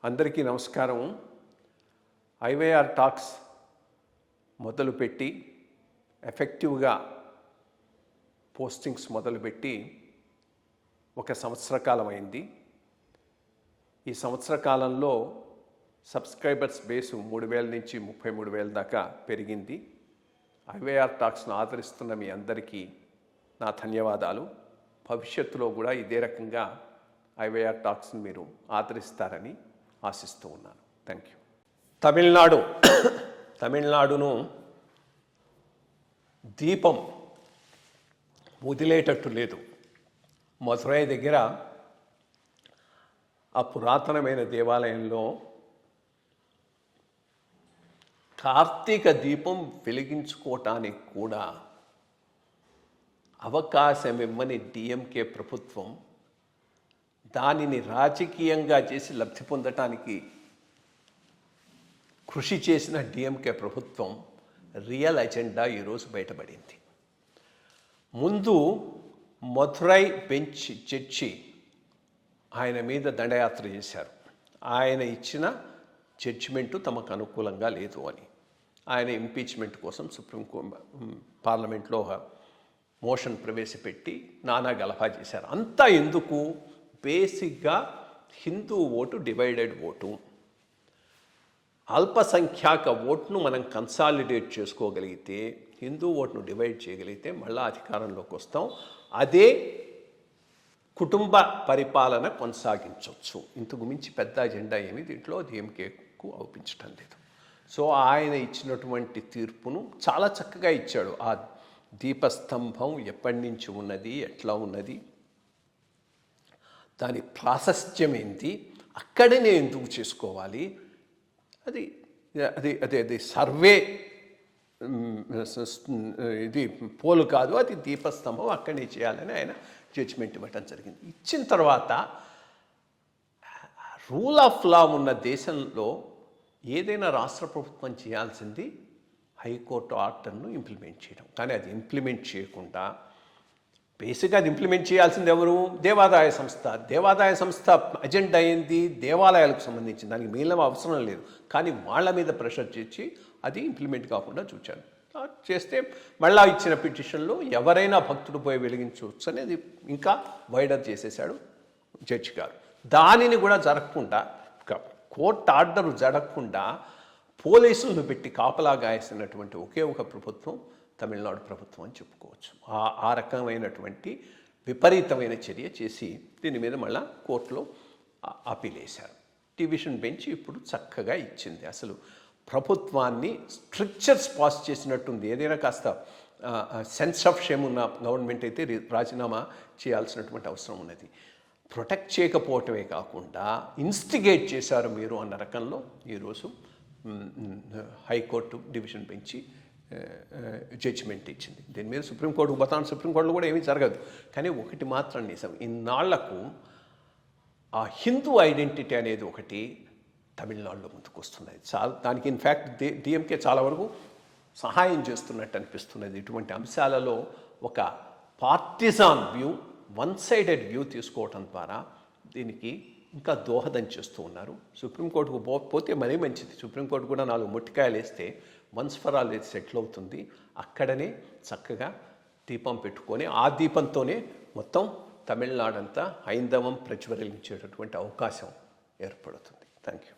అందరికీ నమస్కారం. IYR talks మొదలుపెట్టి ఎఫెక్టివ్గా పోస్టింగ్స్ మొదలుపెట్టి ఒక సంవత్సర కాలం అయింది. ఈ సంవత్సర కాలంలో సబ్స్క్రైబర్స్ బేసు 3,000 నుంచి 33,000 దాకా పెరిగింది. ఐవైఆర్ టాక్స్ను ఆదరిస్తున్న మీ అందరికీ నా ధన్యవాదాలు. భవిష్యత్తులో కూడా ఇదే రకంగా ఐవైఆర్ టాక్స్ని మీరు ఆదరిస్తారని ఆశిస్తూ ఉన్నాను. Thank you. తమిళనాడును దీపం వదిలేటట్టు లేదు. మధురై దగ్గర ఆ పురాతనమైన దేవాలయంలో కార్తీక దీపం వెలిగించుకోవటానికి కూడా అవకాశం ఇవ్వని డిఎంకే ప్రభుత్వం దానిని రాజకీయంగా చేసి లబ్ధి పొందటానికి కృషి చేసిన డిఎంకే ప్రభుత్వం రియల్ ఎజెండా ఈరోజు బయటపడింది. ముందు మధురై బెంచ్ జడ్జి ఆయన మీద దండయాత్ర చేశారు. ఆయన ఇచ్చిన జడ్జిమెంటు తమకు అనుకూలంగా లేదు అని ఆయన ఇంపీచ్మెంట్ కోసం పార్లమెంట్లో మోషన్ ప్రవేశపెట్టి నానా గలభా చేశారు. అంతా ఎందుకు? బేసిక్గా హిందూ ఓటు డివైడెడ్ ఓటు. అల్పసంఖ్యాక ఓటును మనం కన్సాలిడేట్ చేసుకోగలిగితే, హిందూ ఓటును డివైడ్ చేయగలిగితే మళ్ళా అధికారంలోకి వస్తాం. అదే కుటుంబ పరిపాలన కొనసాగించవచ్చు. ఇంతకు మించి పెద్ద అజెండా ఏమి దీంట్లో డిఎంకేకు అవుపించటం లేదు. సో ఆయన ఇచ్చినటువంటి తీర్పును చాలా చక్కగా ఇచ్చాడు. ఆ దీపస్తంభం ఎప్పటి నుంచి ఉన్నది, ఎట్లా ఉన్నది, దాని ప్రాశస్త్యం ఏంటి, అక్కడనే ఎందుకు చేసుకోవాలి, అది అది అది అది సర్వే ఇది పోలు కాదు, అది దీపస్తంభం అక్కడనే చేయాలని ఆయన జడ్జిమెంట్ ఇవ్వటం జరిగింది. ఇచ్చిన తర్వాత రూల్ ఆఫ్ లా ఉన్న దేశంలో ఏదైనా రాష్ట్ర ప్రభుత్వం చేయాల్సింది హైకోర్టు ఆర్డర్ను ఇంప్లిమెంట్ చేయడం. కానీ అది ఇంప్లిమెంట్ చేయకుండా బేసిక్గా అది ఇంప్లిమెంట్ చేయాల్సింది ఎవరు? దేవాదాయ సంస్థ. దేవాదాయ సంస్థ అజెండా అయింది దేవాలయాలకు సంబంధించింది, దానికి మిగిలిన అవసరం లేదు. కానీ వాళ్ళ మీద ప్రెషర్ చేసి అది ఇంప్లిమెంట్ కాకుండా చూచాను. చేస్తే మళ్ళా ఇచ్చిన పిటిషన్లో ఎవరైనా భక్తుడు పోయి వెలిగించవచ్చు అనేది ఇంకా వైడర్ చేసేసాడు జడ్జి గారు. దానిని కూడా జరగకుండా, కోర్టు ఆర్డర్ జరగకుండా పోలీసులను పెట్టి కాపలా గాయసినటువంటి ఒకే ఒక ప్రభుత్వం తమిళనాడు ప్రభుత్వం అని చెప్పుకోవచ్చు. ఆ రకమైనటువంటి విపరీతమైన చర్య చేసి దీని మీద మళ్ళా కోర్టులో అపీల్ వేశారు. డివిజన్ బెంచ్ ఇప్పుడు చక్కగా ఇచ్చింది. అసలు ప్రభుత్వాన్ని స్ట్రిక్చర్స్ పాస్ చేసినట్టుంది. ఏదైనా కాస్త సెన్స్ ఆఫ్ షేమ్ ఉన్న గవర్నమెంట్ అయితే రాజీనామా చేయాల్సినటువంటి అవసరం ఉన్నది. ప్రొటెక్ట్ చేయకపోవటమే కాకుండా ఇన్స్టిగేట్ చేశారు మీరు అన్న రకంలో ఈరోజు హైకోర్టు డివిజన్ బెంచి జడ్జిమెంట్ ఇచ్చింది. దీని మీద సుప్రీంకోర్టుకు పోతాను. సుప్రీంకోర్టులో కూడా ఏమీ జరగదు. కానీ ఒకటి మాత్రం నిజం, ఇన్నాళ్లకు ఆ హిందూ ఐడెంటిటీ అనేది ఒకటి తమిళనాడులో ముందుకు వస్తున్నది. దానికి ఇన్ఫ్యాక్ట్ డిఎంకే చాలా వరకు సహాయం చేస్తున్నట్టు అనిపిస్తున్నది. ఇటువంటి అంశాలలో ఒక partisan view, one sided view తీసుకోవటం ద్వారా దీనికి ఇంకా దోహదం చేస్తూ ఉన్నారు. సుప్రీంకోర్టుకు పోతే మరీ మంచిది. సుప్రీంకోర్టు కూడా 4 మొట్టికాయలు వేస్తే వన్స్ ఫర్ ఆల్ ఇది సెటిల్ అవుతుంది. అక్కడనే చక్కగా దీపం పెట్టుకొని ఆ దీపంతోనే మొత్తం తమిళనాడు అంతా హైందవం ప్రజ్వలించేటటువంటి అవకాశం ఏర్పడుతుంది. Thank you.